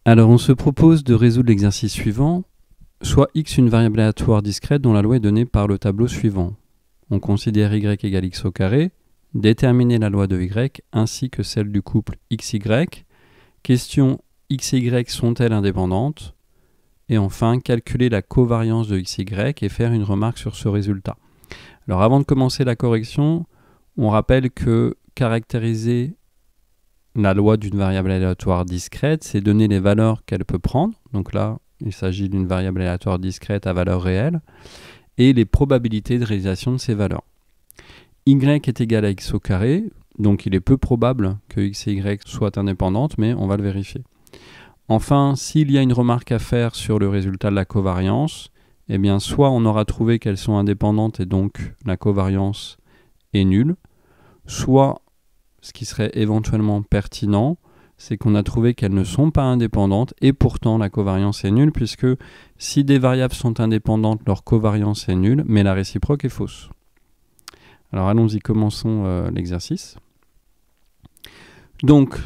Alors on se propose de résoudre l'exercice suivant, soit x une variable aléatoire discrète dont la loi est donnée par le tableau suivant. On considère y égale x au carré, déterminer la loi de y ainsi que celle du couple xy, question xy sont-elles indépendantes, et enfin calculer la covariance de xy et faire une remarque sur ce résultat. Alors avant de commencer la correction, on rappelle que caractériser la loi d'une variable aléatoire discrète, c'est donner les valeurs qu'elle peut prendre. Donc là, il s'agit d'une variable aléatoire discrète à valeur réelle et les probabilités de réalisation de ces valeurs. Y est égal à x au carré, donc il est peu probable que x et y soient indépendantes, mais on va le vérifier. Enfin, s'il y a une remarque à faire sur le résultat de la covariance, eh bien soit on aura trouvé qu'elles sont indépendantes et donc la covariance est nulle, soit ce qui serait éventuellement pertinent, c'est qu'on a trouvé qu'elles ne sont pas indépendantes et pourtant la covariance est nulle, puisque si des variables sont indépendantes, leur covariance est nulle, mais la réciproque est fausse. Alors allons-y, commençons l'exercice. Donc,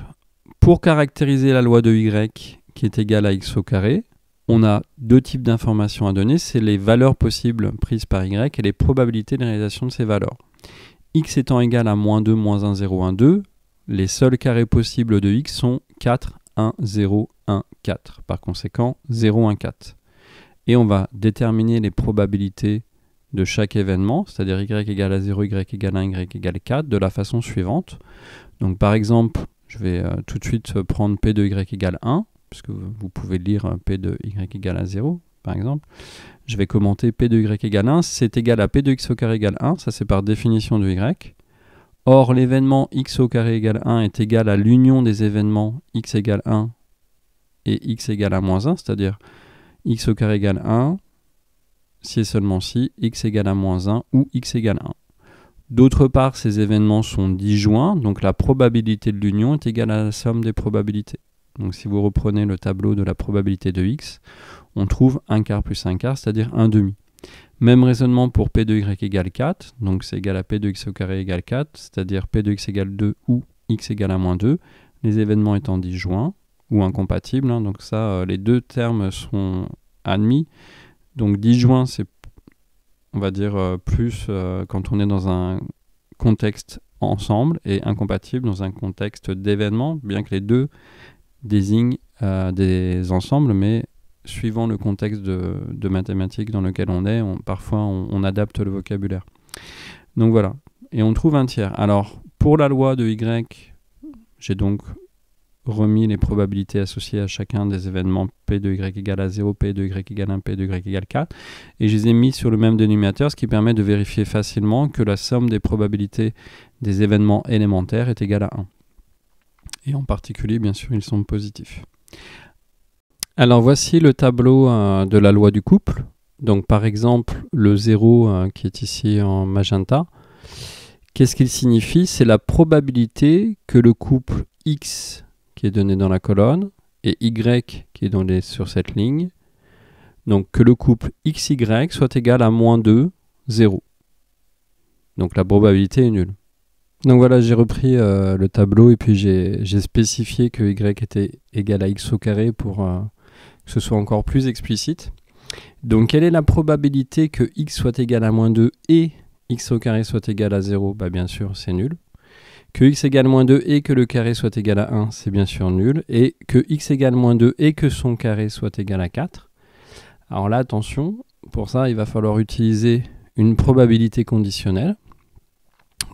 pour caractériser la loi de y qui est égale à x au carré, on a deux types d'informations à donner, c'est les valeurs possibles prises par y et les probabilités de réalisation de ces valeurs. X étant égal à moins 2, moins 1, 0, 1, 2, les seuls carrés possibles de x sont 4, 1, 0, 1, 4. Par conséquent, 0, 1, 4. Et on va déterminer les probabilités de chaque événement, c'est-à-dire y égale à 0, y égale à 1, y égale à 4, de la façon suivante. Donc par exemple, je vais tout de suite prendre P de y égale 1, puisque vous pouvez lire P de y égale à 0, par exemple. Je vais commenter P de y égale 1, c'est égal à P de x au carré égale 1, ça c'est par définition de y. Or, l'événement x au carré égale 1 est égal à l'union des événements x égale 1 et x égale à moins 1, c'est-à-dire x au carré égale 1, si et seulement si x égale à moins 1 ou x égale 1. D'autre part, ces événements sont disjoints, donc la probabilité de l'union est égale à la somme des probabilités. Donc si vous reprenez le tableau de la probabilité de x, on trouve 1 quart plus 1 quart, c'est-à-dire 1 demi. Même raisonnement pour P de y égale 4, donc c'est égal à P de x au carré égale 4, c'est-à-dire P de x égale 2 ou x égale à moins 2, les événements étant disjoints ou incompatibles, hein, donc ça, les deux termes sont admis. Donc disjoint, c'est, on va dire, plus quand on est dans un contexte ensemble, et incompatible dans un contexte d'événements, bien que les deux désignent des ensembles, mais suivant le contexte de mathématiques dans lequel on est, parfois on adapte le vocabulaire. Donc voilà, et on trouve un tiers. Alors, pour la loi de y, j'ai donc remis les probabilités associées à chacun des événements P de y égale à 0, P de y égale 1, P de y égale 4, et je les ai mis sur le même dénominateur, ce qui permet de vérifier facilement que la somme des probabilités des événements élémentaires est égale à 1. Et en particulier, bien sûr, ils sont positifs. Alors voici le tableau de la loi du couple. Donc par exemple, le 0 qui est ici en magenta, qu'est-ce qu'il signifie? C'est la probabilité que le couple x qui est donné dans la colonne et y qui est donné sur cette ligne, donc que le couple xy soit égal à moins 2, 0. Donc la probabilité est nulle. Donc voilà, j'ai repris le tableau et puis j'ai spécifié que y était égal à x au carré pour que ce soit encore plus explicite. Donc quelle est la probabilité que x soit égal à moins 2 et x au carré soit égal à 0? Bah, bien sûr, c'est nul. Que x égale moins 2 et que le carré soit égal à 1, c'est bien sûr nul. Et que x égale moins 2 et que son carré soit égal à 4. Alors là, attention, pour ça, il va falloir utiliser une probabilité conditionnelle.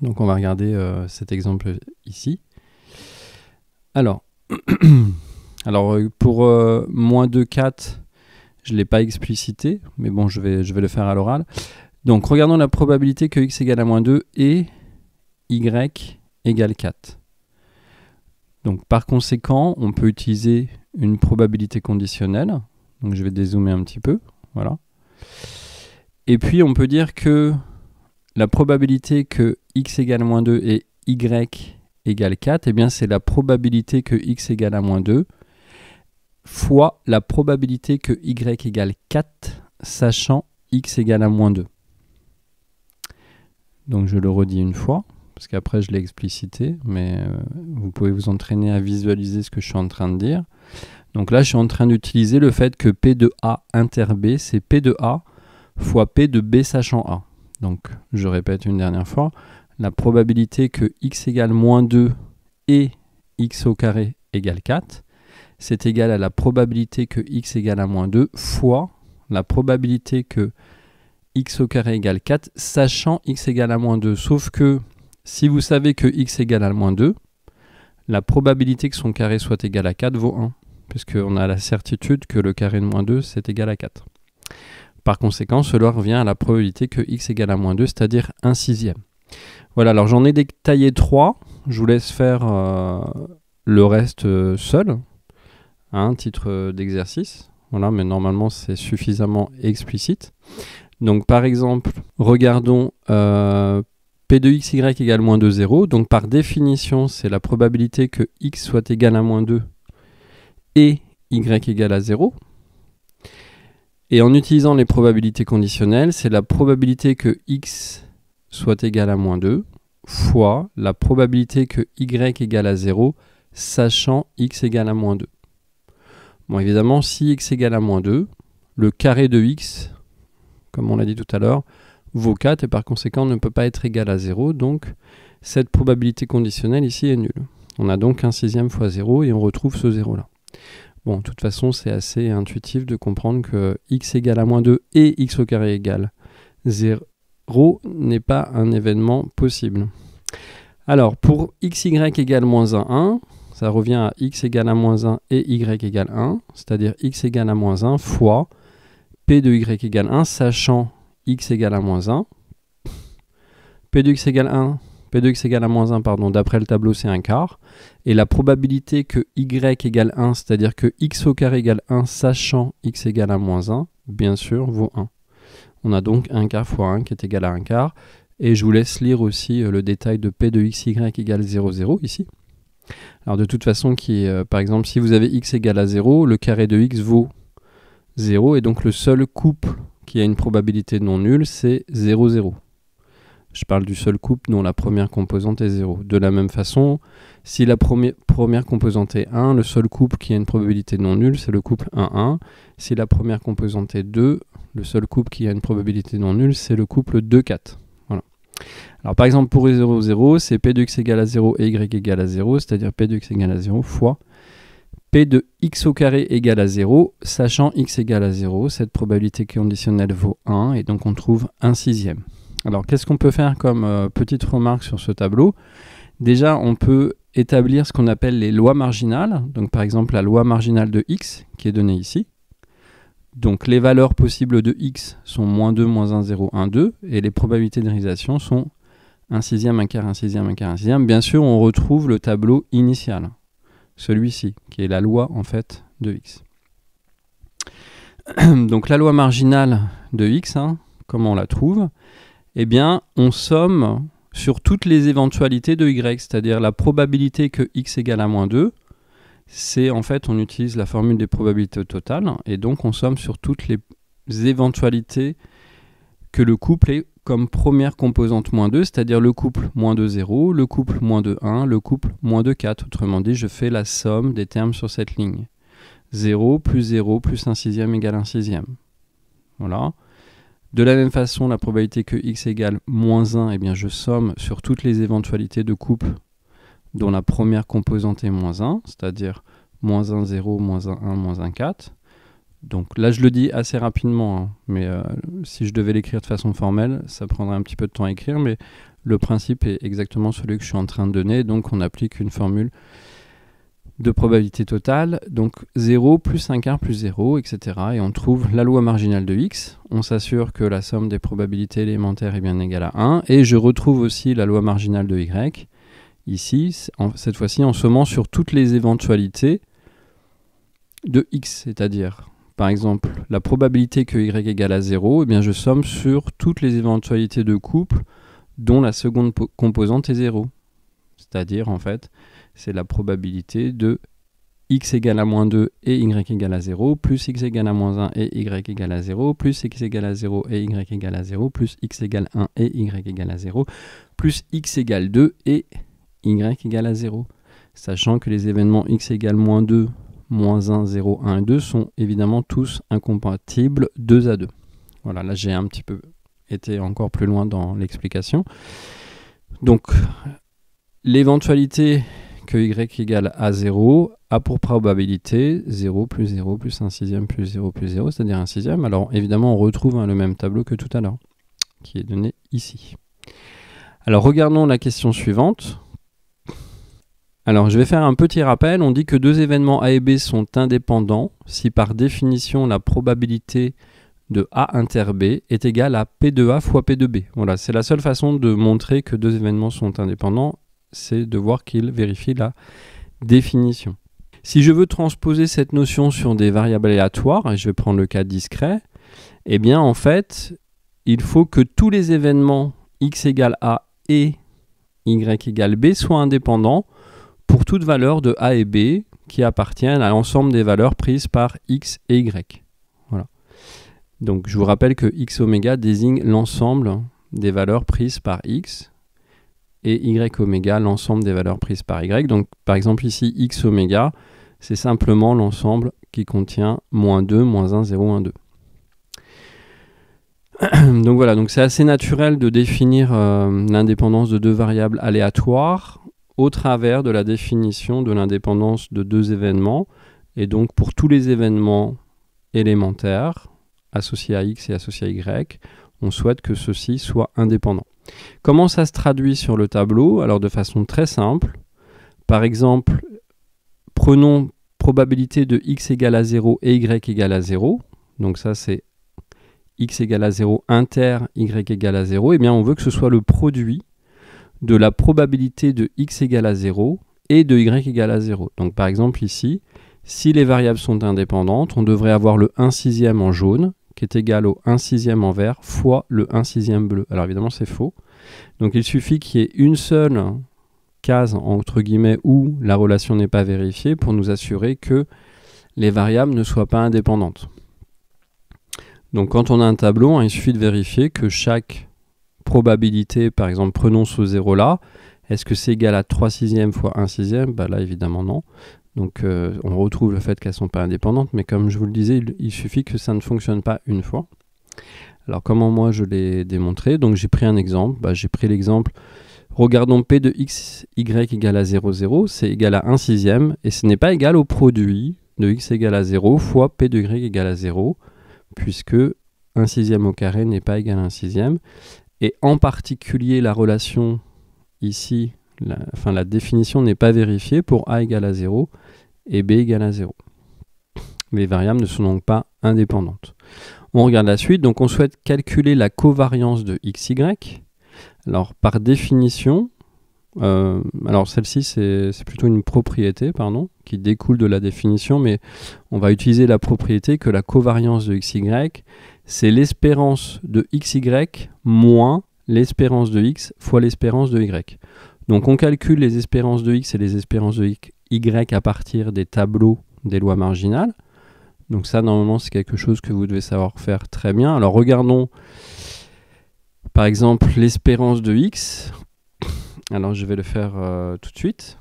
Donc on va regarder cet exemple ici. Alors, pour moins 2, 4, je ne l'ai pas explicité, mais bon, je vais le faire à l'oral. Donc regardons la probabilité que x égale à moins 2 et y égale 4. Donc par conséquent, on peut utiliser une probabilité conditionnelle. Donc je vais dézoomer un petit peu, voilà. Et puis on peut dire que la probabilité que x égale moins 2 et y égale 4, eh bien c'est la probabilité que x égale à moins 2 fois la probabilité que y égale 4, sachant x égale à moins 2. Donc je le redis une fois, parce qu'après je l'ai explicité, mais vous pouvez vous entraîner à visualiser ce que je suis en train de dire. Donc là, je suis en train d'utiliser le fait que P de A inter B, c'est P de A fois P de B sachant A. Donc, je répète une dernière fois, la probabilité que x égale moins 2 et x au carré égale 4, c'est égal à la probabilité que x égale à moins 2 fois la probabilité que x au carré égale 4, sachant x égale à moins 2. Sauf que, si vous savez que x égale à moins 2, la probabilité que son carré soit égal à 4 vaut 1, puisqu'on a la certitude que le carré de moins 2, c'est égal à 4. Par conséquent, cela revient à la probabilité que x égale à moins 2, c'est-à-dire 1/6. Voilà, alors j'en ai détaillé 3. Je vous laisse faire le reste seul, hein, titre d'exercice. Voilà, mais normalement, c'est suffisamment explicite. Donc, par exemple, regardons P de xy égale moins 2, 0. Donc, par définition, c'est la probabilité que x soit égal à moins 2 et y égale à 0. Et en utilisant les probabilités conditionnelles, c'est la probabilité que x soit égal à moins 2 fois la probabilité que y égale à 0, sachant x égale à moins 2. Bon, évidemment, si x égale à moins 2, le carré de x, comme on l'a dit tout à l'heure, vaut 4 et par conséquent ne peut pas être égal à 0. Donc, cette probabilité conditionnelle ici est nulle. On a donc 1/6 fois 0 et on retrouve ce 0-là. Bon, de toute façon, c'est assez intuitif de comprendre que x égale à moins 2 et x au carré égale 0 n'est pas un événement possible. Alors, pour xy égale moins 1, 1, ça revient à x égale à moins 1 et y égale 1, c'est-à-dire x égale à moins 1 fois p de y égale 1, sachant x égale à moins 1. P de x égale 1, P de x égale à moins 1, pardon, d'après le tableau, c'est 1/4. Et la probabilité que y égale 1, c'est-à-dire que x au carré égale 1, sachant x égale à moins 1, bien sûr, vaut 1. On a donc 1/4 fois 1 qui est égal à 1/4. Et je vous laisse lire aussi le détail de P de xy égale 0, 0 ici. Alors de toute façon, par exemple, si vous avez x égale à 0, le carré de x vaut 0. Et donc le seul couple qui a une probabilité non nulle, c'est 0, 0. Je parle du seul couple dont la première composante est 0. De la même façon, si la première composante est 1, le seul couple qui a une probabilité non nulle, c'est le couple 1, 1. Si la première composante est 2, le seul couple qui a une probabilité non nulle, c'est le couple 2, 4. Voilà. Alors par exemple, pour 0, 0, c'est P de x égale à 0 et y égale à 0, c'est-à-dire P de x égale à 0 fois P de x au carré égale à 0, sachant x égale à 0. Cette probabilité conditionnelle vaut 1, et donc on trouve 1/6. Alors, qu'est-ce qu'on peut faire comme petite remarque sur ce tableau? Déjà, on peut établir ce qu'on appelle les lois marginales. Donc, par exemple, la loi marginale de x, qui est donnée ici. Donc, les valeurs possibles de x sont moins 2, moins 1, 0, 1, 2. Et les probabilités de réalisation sont 1/6, 1/4, 1/6, 1/4, 1/6. Bien sûr, on retrouve le tableau initial. Celui-ci, qui est la loi, en fait, de x. Donc, la loi marginale de x, comment on la trouve? Eh bien, on somme sur toutes les éventualités de y, c'est-à-dire la probabilité que x égale à moins 2, c'est en fait, on utilise la formule des probabilités totales, et donc on somme sur toutes les éventualités que le couple ait comme première composante moins 2, c'est-à-dire le couple moins 2, 0, le couple moins 2, 1, le couple moins 2, 4. Autrement dit, je fais la somme des termes sur cette ligne. 0 plus 1/6 égale 1/6. Voilà. De la même façon, la probabilité que x égale moins 1, eh bien, je somme sur toutes les éventualités de couple dont la première composante est moins 1, c'est-à-dire moins 1, 0, moins 1, 1, moins 1, 4. Donc là, je le dis assez rapidement, mais si je devais l'écrire de façon formelle, ça prendrait un petit peu de temps à écrire, mais le principe est exactement celui que je suis en train de donner, donc on applique une formule de probabilité totale, donc 0 plus 1/4 plus 0, etc. Et on trouve la loi marginale de x. On s'assure que la somme des probabilités élémentaires est bien égale à 1. Et je retrouve aussi la loi marginale de y, ici, cette fois-ci en sommant sur toutes les éventualités de x. C'est-à-dire, par exemple, la probabilité que y égale à 0, eh bien je somme sur toutes les éventualités de couple dont la seconde composante est 0. C'est-à-dire, en fait, c'est la probabilité de x égale à moins 2 et y égale à 0, plus x égale à moins 1 et y égale à 0, plus x égale à 0 et y égale à 0, plus x égale 1 et y égale à 0, plus x égale 2 et y égale à 0. Sachant que les événements x égale moins 2, moins 1, 0, 1 et 2 sont évidemment tous incompatibles 2 à 2. Voilà, là j'ai un petit peu été encore plus loin dans l'explication. Donc, l'éventualité que y égale à 0 a pour probabilité 0 plus 0 plus 1 sixième plus 0 plus 0, c'est-à-dire 1 sixième. Alors évidemment, on retrouve le même tableau que tout à l'heure, qui est donné ici. Alors regardons la question suivante. Alors je vais faire un petit rappel. On dit que deux événements A et B sont indépendants si par définition la probabilité de A inter B est égale à P de A fois P de B. Voilà, c'est la seule façon de montrer que deux événements sont indépendants, c'est de voir qu'ils vérifient la définition. Si je veux transposer cette notion sur des variables aléatoires, et je vais prendre le cas discret, eh bien en fait, il faut que tous les événements x égale A et y égale B soient indépendants pour toute valeur de A et B qui appartiennent à l'ensemble des valeurs prises par x et y. Voilà. Donc je vous rappelle que x oméga désigne l'ensemble des valeurs prises par x et y oméga l'ensemble des valeurs prises par y. Donc par exemple ici x oméga, c'est simplement l'ensemble qui contient moins 2, moins 1, 0, 1, 2. Donc voilà, donc c'est assez naturel de définir l'indépendance de deux variables aléatoires au travers de la définition de l'indépendance de deux événements. Et donc pour tous les événements élémentaires associés à x et associés à y, on souhaite que ceux-ci soient indépendants. Comment ça se traduit sur le tableau? Alors de façon très simple. Par exemple, prenons probabilité de x égale à 0 et y égale à 0. Donc ça c'est x égale à 0 inter y égale à 0. Eh bien on veut que ce soit le produit de la probabilité de x égale à 0 et de y égale à 0. Donc par exemple ici, si les variables sont indépendantes, on devrait avoir le 1 sixième en jaune qui est égal au 1 sixième en vert fois le 1 sixième bleu. Alors évidemment c'est faux. Donc il suffit qu'il y ait une seule case entre guillemets où la relation n'est pas vérifiée pour nous assurer que les variables ne soient pas indépendantes. Donc quand on a un tableau, il suffit de vérifier que chaque probabilité, par exemple prenons ce 0 là, est-ce que c'est égal à 3 sixièmes fois 1 sixième? Bah là évidemment non. Donc on retrouve le fait qu'elles ne sont pas indépendantes, mais comme je vous le disais, il suffit que ça ne fonctionne pas une fois. Alors comment moi je l'ai démontré? Donc j'ai pris un exemple, j'ai pris l'exemple, regardons P de x, y égale à 0, 0, c'est égal à 1 sixième, et ce n'est pas égal au produit de x égale à 0 fois P de y égale à 0, puisque 1 sixième au carré n'est pas égal à 1 sixième, et en particulier la relation ici, la définition n'est pas vérifiée pour a égale à 0 et b égale à 0. Les variables ne sont donc pas indépendantes. On regarde la suite, donc on souhaite calculer la covariance de xy. Alors par définition, alors celle-ci c'est plutôt une propriété qui découle de la définition, mais on va utiliser la propriété que la covariance de xy, c'est l'espérance de xy moins l'espérance de x fois l'espérance de y. Donc on calcule les espérances de x et les espérances de y à partir des tableaux des lois marginales. Donc ça normalement c'est quelque chose que vous devez savoir faire très bien. Alors regardons par exemple l'espérance de x. Alors je vais le faire tout de suite.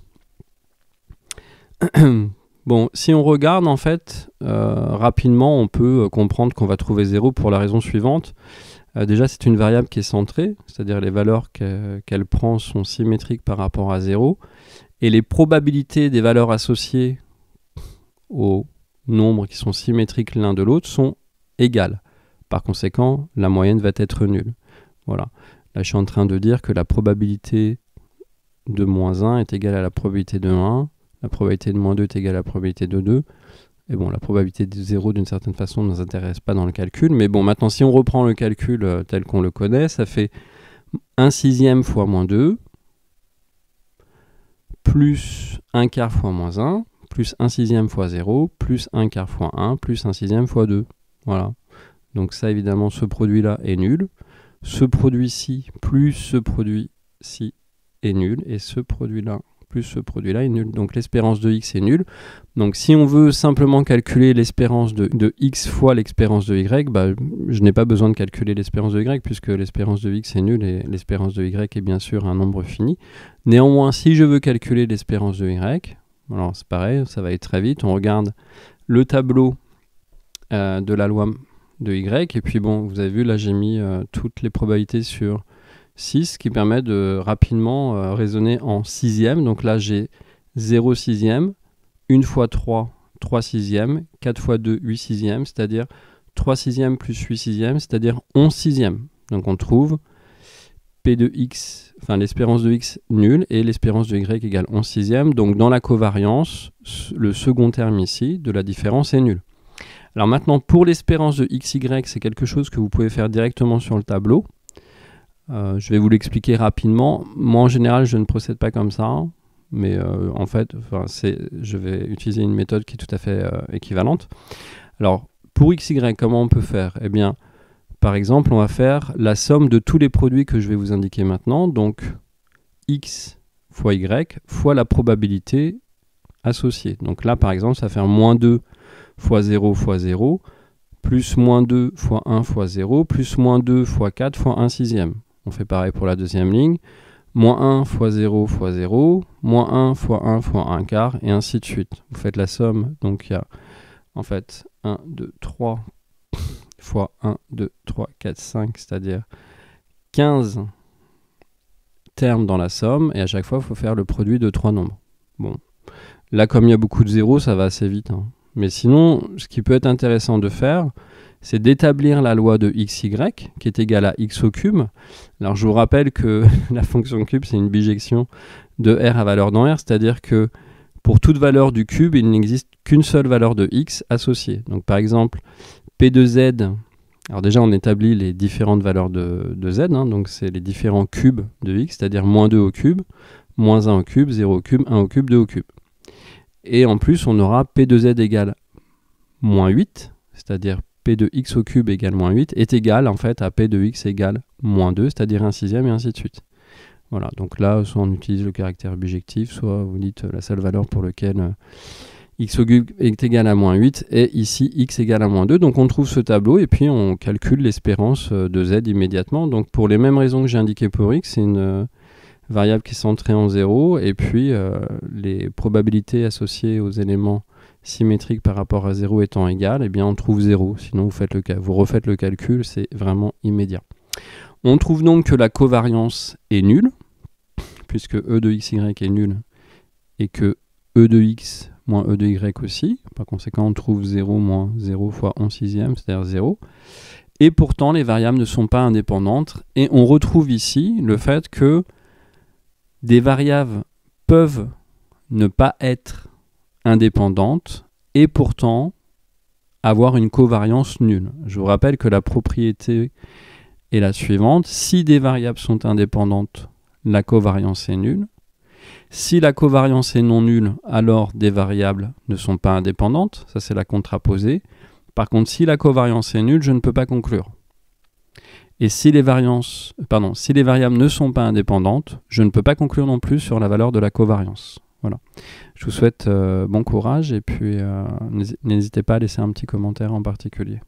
Bon, si on regarde en fait rapidement, on peut comprendre qu'on va trouver 0 pour la raison suivante. Déjà c'est une variable qui est centrée, c'est-à-dire les valeurs qu'elle prend sont symétriques par rapport à 0, et les probabilités des valeurs associées aux nombres qui sont symétriques l'un de l'autre sont égales. Par conséquent, la moyenne va être nulle. Voilà. Là je suis en train de dire que la probabilité de moins 1 est égale à la probabilité de 1, la probabilité de moins 2 est égale à la probabilité de 2, et bon, la probabilité de 0 d'une certaine façon ne nous intéresse pas dans le calcul, mais bon, maintenant si on reprend le calcul tel qu'on le connaît, ça fait 1 sixième fois moins 2, plus 1 quart fois moins 1, plus 1 sixième fois 0, plus 1 quart fois 1, plus 1 sixième fois 2. Voilà. Donc ça évidemment, ce produit-là est nul. Ce produit-ci plus ce produit-ci est nul, et ce produit-là plus ce produit-là est nul. Donc l'espérance de x est nulle. Donc si on veut simplement calculer l'espérance de x fois l'espérance de y, je n'ai pas besoin de calculer l'espérance de y puisque l'espérance de x est nulle et l'espérance de y est bien sûr un nombre fini. Néanmoins, si je veux calculer l'espérance de y, Alors c'est pareil, ça va aller très vite. On regarde le tableau de la loi de Y. Et puis bon, vous avez vu, là j'ai mis toutes les probabilités sur 6 qui permet de rapidement raisonner en sixième. Donc là j'ai 0 sixième, 1 fois 3, 3 sixièmes, 4 fois 2, 8 sixièmes, c'est-à-dire 3 sixièmes plus 8 sixièmes, c'est-à-dire 11 sixièmes. Donc on trouve P de X, enfin l'espérance de X nulle et l'espérance de Y égale 11 sixièmes. Donc dans la covariance, le second terme ici de la différence est nul. Alors maintenant, pour l'espérance de XY, c'est quelque chose que vous pouvez faire directement sur le tableau. Je vais vous l'expliquer rapidement. Moi, en général, je ne procède pas comme ça. Mais en fait, je vais utiliser une méthode qui est tout à fait équivalente. Alors, pour XY, comment on peut faire? Eh bien, par exemple, on va faire la somme de tous les produits que je vais vous indiquer maintenant. Donc, X fois Y fois la probabilité associée. Donc là, par exemple, ça va faire moins 2 fois 0 fois 0, plus moins 2 fois 1 fois 0, plus moins 2 fois 4 fois 1 sixième. On fait pareil pour la deuxième ligne. Moins 1 fois 0 fois 0, moins 1 fois 1 fois 1 quart, et ainsi de suite. Vous faites la somme, donc il y a en fait 1, 2, 3 fois 1, 2, 3, 4, 5, c'est-à-dire 15 termes dans la somme, et à chaque fois, il faut faire le produit de 3 nombres. Bon, là, comme il y a beaucoup de zéros, ça va assez vite. Mais sinon, ce qui peut être intéressant de faire, c'est d'établir la loi de XY, qui est égale à x au cube. Alors, je vous rappelle que la fonction cube, c'est une bijection de R à valeur dans R, c'est-à-dire que pour toute valeur du cube, il n'existe qu'une seule valeur de x associée. Donc, par exemple, P de Z, alors déjà, on établit les différentes valeurs de Z, donc c'est les différents cubes de x, c'est-à-dire moins 2 au cube, moins 1 au cube, 0 au cube, 1 au cube, 2 au cube. Et en plus, on aura P de Z égale moins 8, c'est-à-dire P de x au cube égale moins 8, est égal en fait à P de x égale moins 2, c'est-à-dire 1 sixième et ainsi de suite. Voilà, donc là, soit on utilise le caractère bijectif, soit vous dites la seule valeur pour laquelle x au cube est égal à moins 8, et ici x égale à moins 2. Donc on trouve ce tableau et puis on calcule l'espérance de z immédiatement. Donc pour les mêmes raisons que j'ai indiquées pour x, c'est une variable qui est centrée en 0, et puis les probabilités associées aux éléments symétriques par rapport à 0 étant égales, eh bien on trouve 0. Sinon vous refaites le calcul, c'est vraiment immédiat. On trouve donc que la covariance est nulle, puisque E de xy est nul, et que E de x moins E de y aussi. Par conséquent, on trouve 0 moins 0 fois 11 sixième, c'est-à-dire 0. Et pourtant, les variables ne sont pas indépendantes. Et on retrouve ici le fait que des variables peuvent ne pas être indépendantes et pourtant avoir une covariance nulle. Je vous rappelle que la propriété est la suivante. Si des variables sont indépendantes, la covariance est nulle. Si la covariance est non nulle, alors des variables ne sont pas indépendantes. Ça, c'est la contraposée. Par contre, si la covariance est nulle, je ne peux pas conclure. Et si les variables ne sont pas indépendantes, je ne peux pas conclure non plus sur la valeur de la covariance. Voilà. Je vous souhaite bon courage et puis n'hésitez pas à laisser un petit commentaire en particulier.